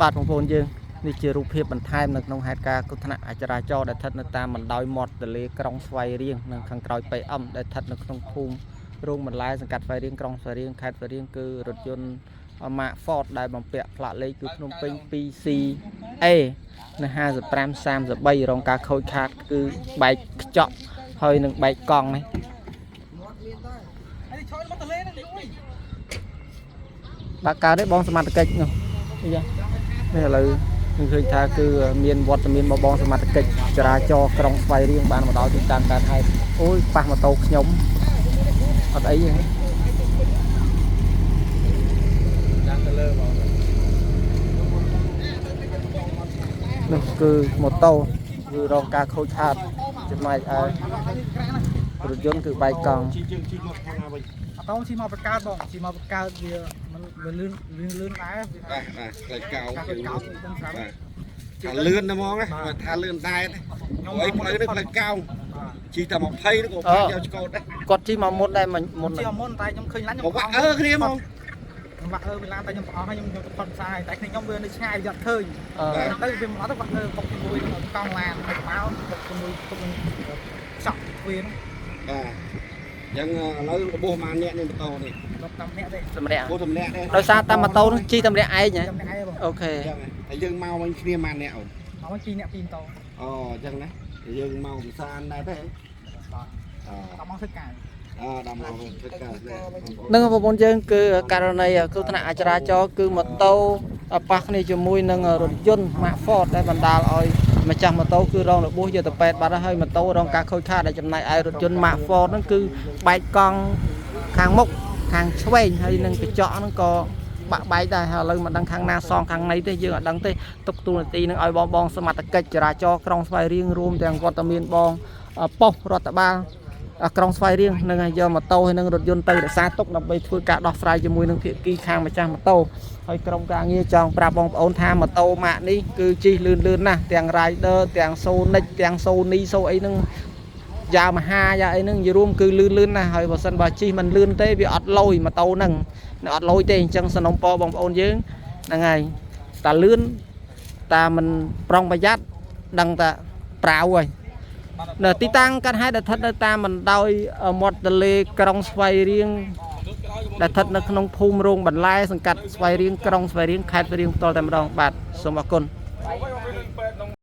បាទបងប្អូនយើងនេះជារូបភាពបន្ថែមនៅក្នុងហេតុការណ៍គ្រោះថ្នាក់អចរាចរណ៍ដែលស្ថិតនៅតាមបណ្ដោយមាត់ទន្លេក្រុងស្វាយរៀងនៅខាងក្រោយ PM ដែលស្ថិតនៅក្នុងភូមិរោងបន្លែសង្កាត់ស្វាយរៀងក្រុងស្វាយរៀងខេត្តស្វាយរៀងគឺរថយន្ត Mark Ford ដែលបំពាក់ផ្លាកលេខគឺភ្នំពេញ 2CA នៅ5533រងការខូចខាតគឺបែកខ្ចក់ហើយនឹងបែកកង់នេះបាក់កើតទេបងសមត្ថកិច្ចនោះនេះឥឡូវនឹងឃើញថាគឺមានវត្តមានបងសមត្ថកិច្ចចរាចរណ៍ក្រុងស្វាយរៀងបានមកដល់ទីតាំងកើតហេតុអូយប៉ះម៉ូតូខ្ញុំអត់អីទេចាំទៅលើបងនោះគឺម៉ូតូគឺរងការខូចខាតចំណែកឯរថយន្តគឺបែកកង់ជិះមកខាងណាវិញអត់ជិះមកបកើតបងជិះមកបកើតវាលឿនដែរបាទផ្លេចកោថាលឿនណាហ្មងថាលឿនដែរខ្ញុំអីផ្លូវនេះផ្លេចកោជិះតែ20នេះក៏បាក់យកឆ្កោតដែរគាត់ជិះមកមុនដែរមុនជិះមុនតែខ្ញុំឃើញឡានខ្ញុំបាក់គ្នាហ្មងខ្ញុំបាក់វាឡានតែខ្ញុំប្រអស់ហើយខ្ញុំផុតផ្សាយតែខ្ញុំវានៅឆ្ងាយយកឃើញទៅវាមកទៅបាក់បុកជាមួយកង់ឡានមកបុកជាមួយទុកសក់វាហ្នឹងបាទចឹងឥឡូវរបួសប្រហែលអ្នកនេះម៉ូតូនេះ10អ្នកទេសម្រាប់អូសម្រាប់ទេដោយសារតែម៉ូតូនឹងជិះតែម្នាក់ឯងហ៎អូខេចឹងហើយយើងមកវិញគ្នាប៉ុន្មានអ្នកអូនមកវិញ2អ្នក2ម៉ូតូអូចឹងណាយើងមកពិសានដែរទេដល់មកធ្វើការដល់មកធ្វើការនឹងបងប្អូនយើងគឺករណីគ្រោះថ្នាក់អចរាចរណ៍គឺម៉ូតូប៉ះគ្នាជាមួយនឹងរថយន្ត Mark Ford ដែលបណ្ដាលឲ្យម្ចាស់ម៉ូតូគឺរងរបួសយកទៅពេទ្យបាត់ហើយម៉ូតូរងការខូចខាតដែលចំណែកឯរថយន្ត Mark Ford ហ្នឹងគឺបែកកង់ខាងមុខខាងឆ្វេងហើយនឹងកញ្ចក់ហ្នឹងក៏បាក់បែកដែរហើយឥឡូវមិនដឹងខាងណាសងខាងណីទេយើងអត់ដឹងទេទុកទូនាទីនឹងឲ្យបងសមត្ថកិច្ចចរាចរណ៍ក្រុងស្វាយរៀងរួមទាំងវត្តមានបងប៉ុស្តិ៍រដ្ឋបាលក្រុងស្វាយរៀងនឹងយកម៉ូតូហើយនឹងរថយន្តទៅរក្សាទុកដើម្បីធ្វើការដោះស្រាយជាមួយនឹងភាគីខាងម្ចាស់ម៉ូតូហើយក្រុមការងារចង់ប្រាប់បងប្អូនថាម៉ូតូម៉ាកនេះគឺជិះលឿនណាស់ទាំង Rider ទាំង Sonic ទាំង Sony អីហ្នឹងយ៉ាមហាយ៉ាអីហ្នឹងនិយាយរួមគឺលឿនណាស់ហើយបើសិនបើជិះមិនលឿនទេវាអត់លយម៉ូតូហ្នឹងអត់លយទេអញ្ចឹងសនំពរបងប្អូនយើងហ្នឹងហើយតាលឿនតាមិនប្រុងប្រយ័ត្នដឹងតាប្រាវហើយនៅទីតាំងកាត់ហេតុដែលស្ថិតនៅតាមបណ្ដោយមាត់ទន្លេក្រុងស្វាយរៀងដែលស្ថិតនៅក្នុងភូមិរោងបន្លែសង្កាត់ស្វាយរៀងក្រុងស្វាយរៀងខេត្តស្វាយរៀងផ្ទាល់តែម្ដងបាទសូមអរគុណ